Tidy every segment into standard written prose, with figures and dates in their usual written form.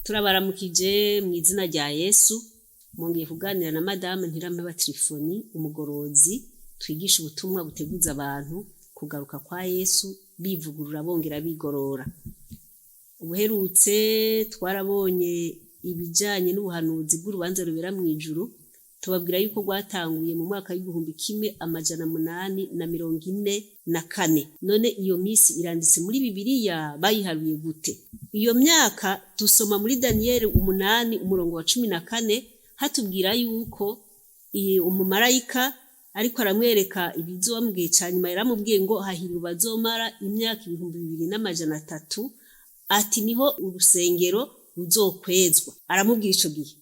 Turabaramukije mu izina rya Yesu, mwongeye kuganira na Madame Ntirampeba Trifoni, umugorozi twigisha ubutumwa buteguza abantu kugaruka kwa Yesu bivugurura bongera bigorora. Ubuherutse twarabonye ibijanye n'ubuhanuzi bw'urubanza rubera mu ijuru, tubabwira yuko rwatanguye mu mwaka w'1844. None iyo misi iranditse muri Bibiliya bayiharuye gute? Iyo myaka dusoma muri Daniyeli 8:14 hatubwira yuko umumarayika ariko aramwereka ibizoba mu gihe ca nyuma, yaramubwiye ngo hahirwa bazomara imyaka 2300, ati niho urusengero ruzokwezwa. Aramubwira ico gihe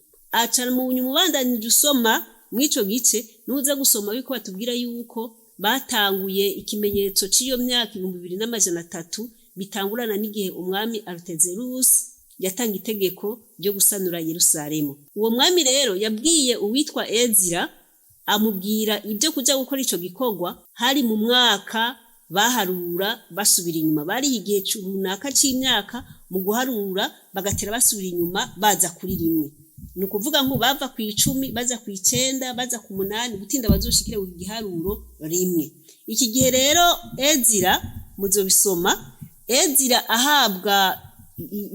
aca mu nyumubandanije usoma mw'ico gice nuza gusoma biko batubwira yuko batanguye ikimenyetso c'iyo myaka 2300 bitangurana n'igihe umwami Artazerusi yatanga itegeko ryo gusanura Yerusalemu. Uwo mwami rero yabwiye uwitwa Ezira, amubwira ibyo kuja gukora ico gikorwa hari mu mwaka baharura basubira inyuma. Bari igihe runaka c'imyaka mu guharura bagatera basubira inyuma baza kuri rimwe. Ni ukuvuga ngo bava ku 10 baza ku 9 baza ku 8 gutinda bazoshikire ku giharuro rimwe. Iki gihe rero Ezira muzobisoma, Ezira ahabwa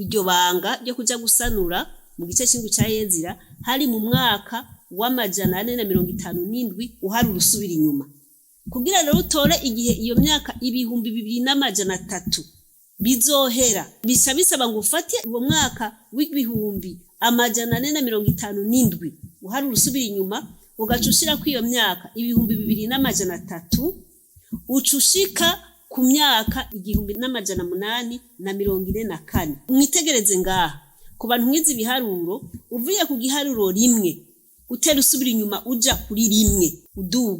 iryo banga ryo kuja gusanura mu gice cy'ingu ca Ezira hari mu mwaka w'457 uharura usubira inyuma. Kugira rero utore igihe iyo myaka 2300 bizohera, bisaba ngo ufate uwo mwaka w'1457 uharura usubira inyuma, ugacushira ku iyo myaka 2300, ucushika ku myaka 1844. Mwitegereze ngaha ku bantu mwizi biharuro, uvuye ku giharuro rimwe utera usubira inyuma uja kuri rimwe,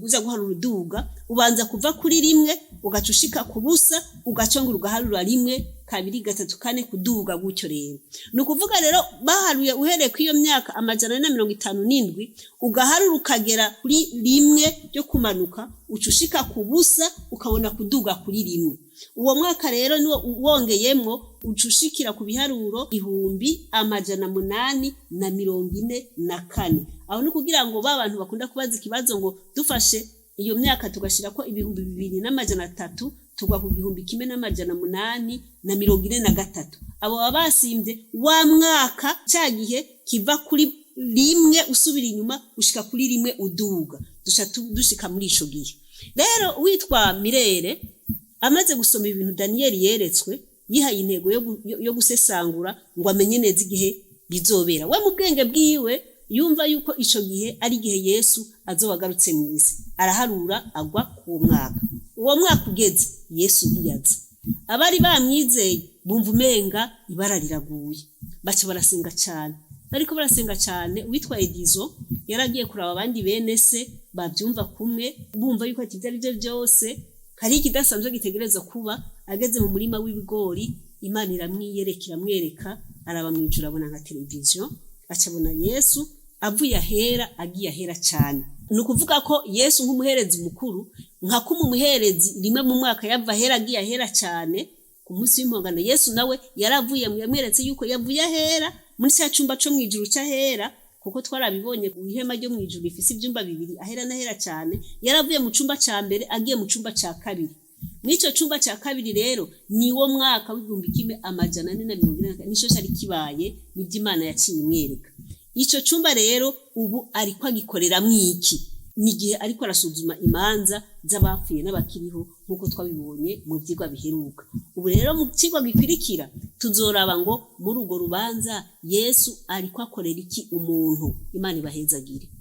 uza guharura uduga, ubanza kuva kuri rimwe ugacushika ku busa, ugacongura ugaharura rimwe, kabiri, gatatu, kane kuduga gutyo. Rero ni ukuvuga rero baharuye uhereye ku iyo myaka 457 ugaharura ukagera kuri rimwe ryo kumanuka, ucushika ku busa ukabona kuduga kuri rimwe. Uwo mwaka rero niwo wongeyemwo ucushikira ku biharuro 1844. Aho ni kugira ngo babantu bakunda kubaza ikibazo ngo dufashe iyo myaka tugashira ko 2300 tugwa ku 1843. Abo babasimbye wa mwaka ca gihe kiva kuri rimwe usubira inyuma ushika kuri rimwe uduga, dushika muri ico gihe. Rero witwa Mirere amaze gusoma ibintu Daniyeli yeretswe, yihaye intego yo gusesangura ngo amenye neza igihe bizobera. We mu bwenge bwiwe yumva yuko ico gihe ari igihe Yesu azobagarutse mw'isi. Araharura agwa ku mwaka. Uwo mwaka ugeze Yesu ntiyaza. Abari bamwizeye bumva umenga ibara riraguye, baca barasenga cyane. Ariko barasenga cyane, witwa Edizo yaragiye kuraba abandi bene se bavyumva kumwe, bumva yuko ati ari byo byose hari ikidasanzwe gitegereza kuba. Ageze mu murima w'ibigori, Imana iramwiyerekera, amwereka, araba mwijuru, abona nka televiziyo, acabona Yesu avuye ahera agiye ahera cyane. Ni ukuvuga ko Yesu nk'umuherezi mukuru, nka umuherezi rimwe mu mwaka yava ahera agiye ahera cyane ku munsi w'impongano, Yesu nawe yaravuye yamweretse yuko yavuye ahera muri cya cumba cyo mwijuru cyahera, kuko twarabibonye ku ihema ryo mwijuru ifise ibyumba bibiri, ahera n'ahera cyane. Yaravuye mu cumba ca mbere agiye mu cumba ca kabiri. Mwico cumba ca kabiri rero niwo mwaka w'1444 nico cyari kibaye n'ivyo Imana yaciye imwereka. Ico cumba rero ubu ariko agikorera mwiki, nigihe ariko arasuzuma imanza z'abapfuye n'abakiriho, nkuko twabibonye mu vyigwa biheruka. Ubu rero mu cigwa gikwirikira tuzoraba ngo muri urwo rubanza Yesu ariko akorera iki umuntu. Imana ibahezagire.